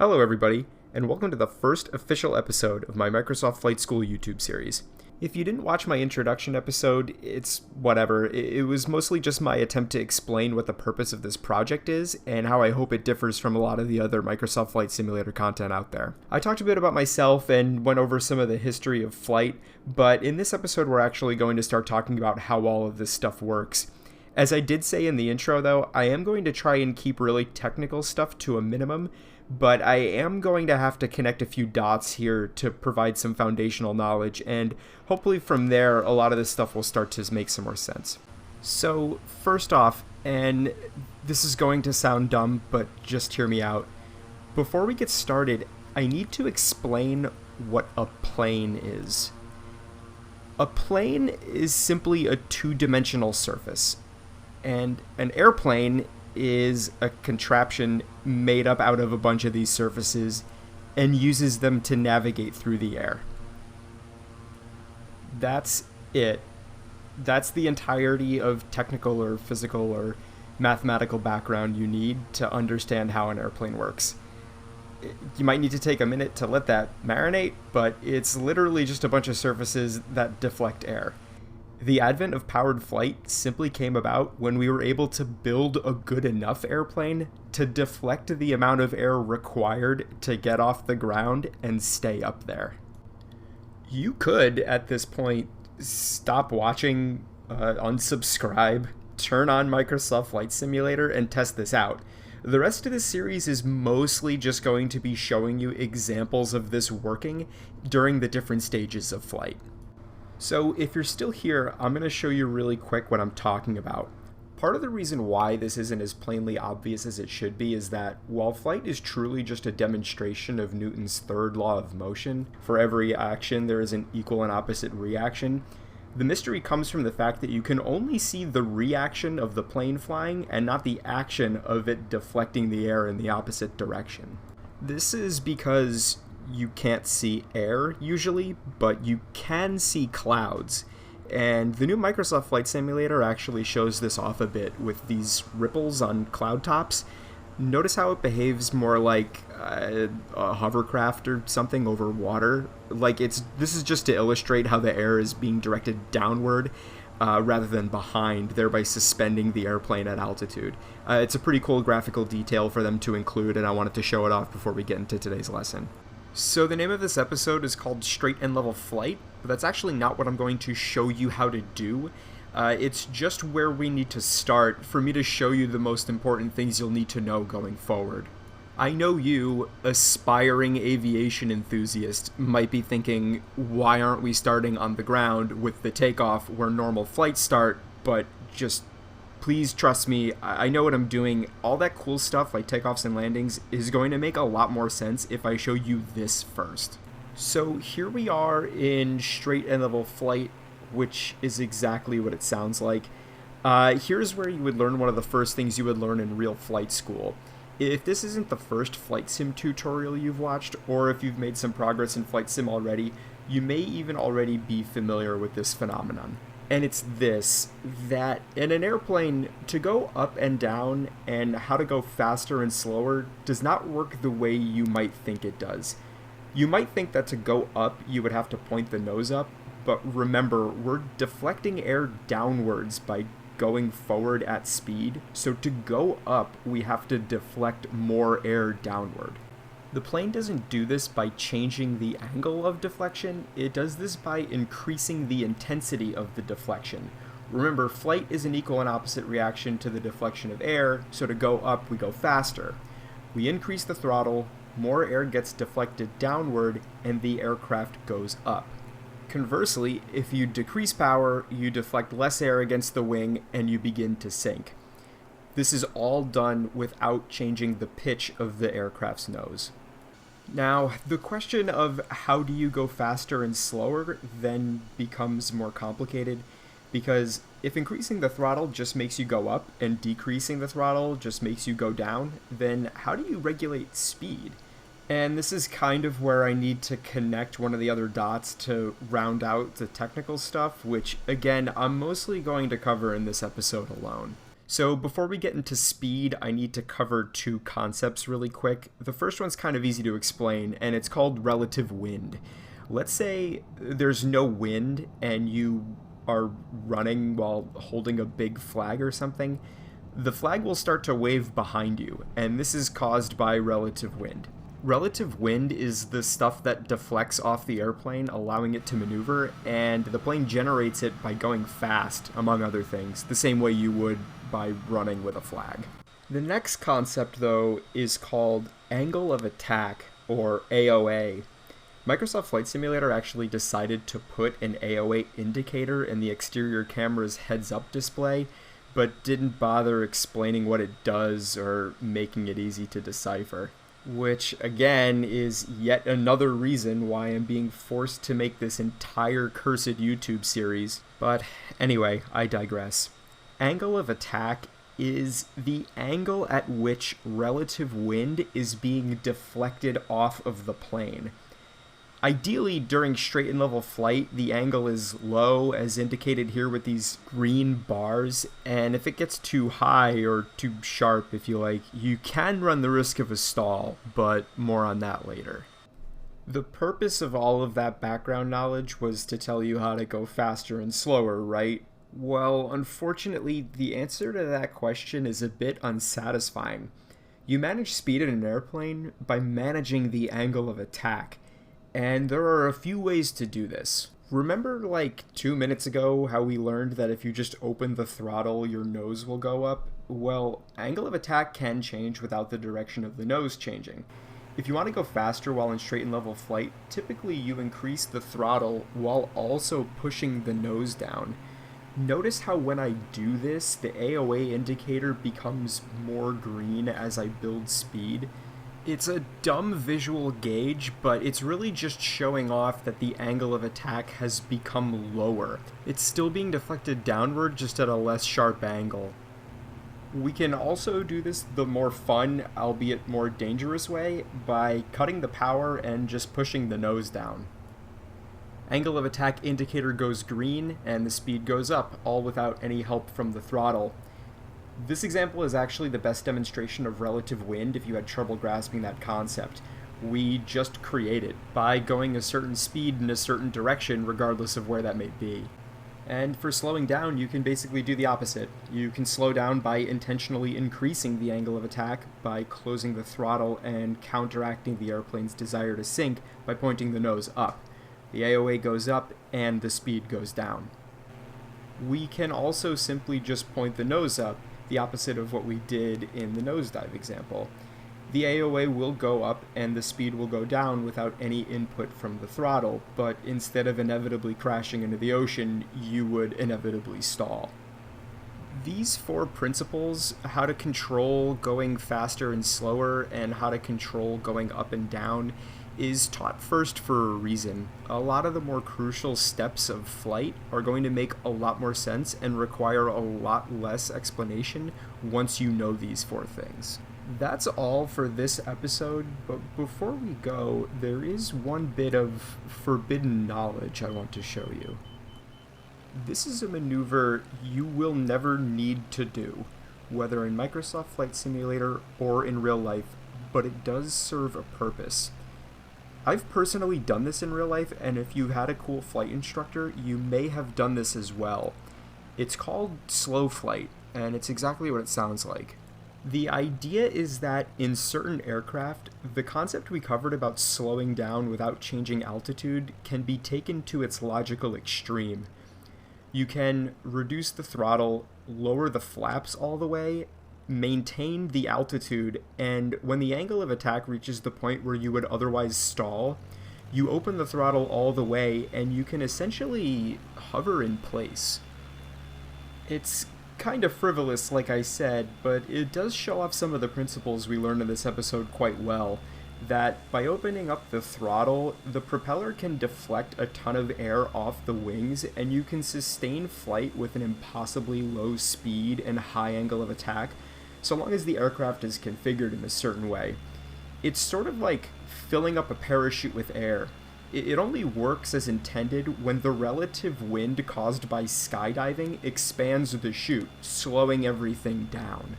Hello everybody, and welcome to the first official episode of my Microsoft Flight School YouTube series. If you didn't watch my introduction episode, it's whatever. It was mostly just my attempt to explain what the purpose of this project is and how I hope it differs from a lot of the other Microsoft Flight Simulator content out there. I talked a bit about myself and went over some of the history of flight, but in this episode we're actually going to start talking about how all of this stuff works. As I did say in the intro though, I am going to try and keep really technical stuff to a minimum, but I am going to have to connect a few dots here to provide some foundational knowledge, and hopefully from there a lot of this stuff will start to make some more sense. So first off, and this is going to sound dumb, but just hear me out. Before we get started, I need to explain what a plane is. A plane is simply a two-dimensional surface, and an airplane is a contraption made up out of a bunch of these surfaces and uses them to navigate through the air. That's it. That's the entirety of technical or physical or mathematical background you need to understand how an airplane works. You might need to take a minute to let that marinate, but it's literally just a bunch of surfaces that deflect air. The advent of powered flight simply came about when we were able to build a good enough airplane to deflect the amount of air required to get off the ground and stay up there. You could, at this point, stop watching, unsubscribe, turn on Microsoft Flight Simulator, and test this out. The rest of this series is mostly just going to be showing you examples of this working during the different stages of flight. So if you're still here, I'm going to show you really quick what I'm talking about. Part of the reason why this isn't as plainly obvious as it should be is that while flight is truly just a demonstration of Newton's third law of motion, for every action there is an equal and opposite reaction, the mystery comes from the fact that you can only see the reaction of the plane flying and not the action of it deflecting the air in the opposite direction. This is because you can't see air usually, but you can see clouds. And the new Microsoft Flight Simulator actually shows this off a bit with these ripples on cloud tops. Notice how it behaves more like a hovercraft or something over water. This is just to illustrate how the air is being directed downward rather than behind, thereby suspending the airplane at altitude. It's a pretty cool graphical detail for them to include, and I wanted to show it off before we get into today's lesson. So the name of this episode is called Straight and Level Flight, but that's actually not what I'm going to show you how to do. It's just where we need to start for me to show you the most important things you'll need to know going forward. I know you, aspiring aviation enthusiast, might be thinking, why aren't we starting on the ground with the takeoff where normal flights start, but just please trust me, I know what I'm doing. All that cool stuff like takeoffs and landings is going to make a lot more sense if I show you this first. So here we are in straight and level flight, which is exactly what it sounds like. Here's where you would learn one of the first things you would learn in real flight school. If this isn't the first flight sim tutorial you've watched, or if you've made some progress in flight sim already, you may even already be familiar with this phenomenon. And it's this, that in an airplane, to go up and down and how to go faster and slower does not work the way you might think it does. You might think that to go up, you would have to point the nose up, but remember, we're deflecting air downwards by going forward at speed, so to go up, we have to deflect more air downward. The plane doesn't do this by changing the angle of deflection, it does this by increasing the intensity of the deflection. Remember, flight is an equal and opposite reaction to the deflection of air, so to go up, we go faster. We increase the throttle, more air gets deflected downward, and the aircraft goes up. Conversely, if you decrease power, you deflect less air against the wing, and you begin to sink. This is all done without changing the pitch of the aircraft's nose. Now, the question of how do you go faster and slower then becomes more complicated, because if increasing the throttle just makes you go up and decreasing the throttle just makes you go down, then how do you regulate speed? And this is kind of where I need to connect one of the other dots to round out the technical stuff, which again, I'm mostly going to cover in this episode alone. So before we get into speed, I need to cover two concepts really quick. The first one's kind of easy to explain, and it's called relative wind. Let's say there's no wind and you are running while holding a big flag or something. The flag will start to wave behind you, and this is caused by relative wind. Relative wind is the stuff that deflects off the airplane, allowing it to maneuver, and the plane generates it by going fast, among other things, the same way you would by running with a flag. The next concept, though, is called angle of attack, or AOA. Microsoft Flight Simulator actually decided to put an AOA indicator in the exterior camera's heads-up display, but didn't bother explaining what it does or making it easy to decipher. Which, again, is yet another reason why I'm being forced to make this entire cursed YouTube series. But anyway, I digress. Angle of attack is the angle at which relative wind is being deflected off of the plane. Ideally, during straight and level flight, the angle is low, as indicated here with these green bars, and if it gets too high, or too sharp if you like, you can run the risk of a stall, but more on that later. The purpose of all of that background knowledge was to tell you how to go faster and slower, right? Well, unfortunately, the answer to that question is a bit unsatisfying. You manage speed in an airplane by managing the angle of attack. And there are a few ways to do this. Remember like 2 minutes ago how we learned that if you just open the throttle, your nose will go up? Well, angle of attack can change without the direction of the nose changing. If you want to go faster while in straight and level flight, typically you increase the throttle while also pushing the nose down. Notice how when I do this, the AOA indicator becomes more green as I build speed. It's a dumb visual gauge, but it's really just showing off that the angle of attack has become lower. It's still being deflected downward, just at a less sharp angle. We can also do this the more fun, albeit more dangerous way, by cutting the power and just pushing the nose down. Angle of attack indicator goes green, and the speed goes up, all without any help from the throttle. This example is actually the best demonstration of relative wind if you had trouble grasping that concept. We just create it by going a certain speed in a certain direction regardless of where that may be. And for slowing down, you can basically do the opposite. You can slow down by intentionally increasing the angle of attack by closing the throttle and counteracting the airplane's desire to sink by pointing the nose up. The AOA goes up and the speed goes down. We can also simply just point the nose up, the opposite of what we did in the nosedive example. The AOA will go up and the speed will go down without any input from the throttle, but instead of inevitably crashing into the ocean, you would inevitably stall. These four principles, how to control going faster and slower and how to control going up and down, is taught first for a reason. A lot of the more crucial steps of flight are going to make a lot more sense and require a lot less explanation once you know these four things. That's all for this episode, but before we go, there is one bit of forbidden knowledge I want to show you. This is a maneuver you will never need to do, whether in Microsoft Flight Simulator or in real life, but it does serve a purpose. I've personally done this in real life, and if you had a cool flight instructor, you may have done this as well. It's called slow flight, and it's exactly what it sounds like. The idea is that in certain aircraft, the concept we covered about slowing down without changing altitude can be taken to its logical extreme. You can reduce the throttle, lower the flaps all the way, maintain the altitude, and when the angle of attack reaches the point where you would otherwise stall, you open the throttle all the way and you can essentially hover in place. It's kind of frivolous, like I said, but it does show off some of the principles we learned in this episode quite well. That by opening up the throttle, the propeller can deflect a ton of air off the wings, and you can sustain flight with an impossibly low speed and high angle of attack, so long as the aircraft is configured in a certain way. It's sort of like filling up a parachute with air. It only works as intended when the relative wind caused by skydiving expands the chute, slowing everything down.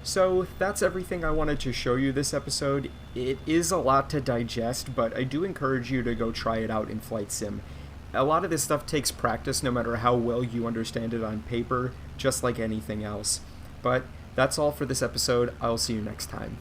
So that's everything I wanted to show you this episode. It is a lot to digest, but I do encourage you to go try it out in Flight Sim. A lot of this stuff takes practice no matter how well you understand it on paper, just like anything else. But that's all for this episode. I'll see you next time.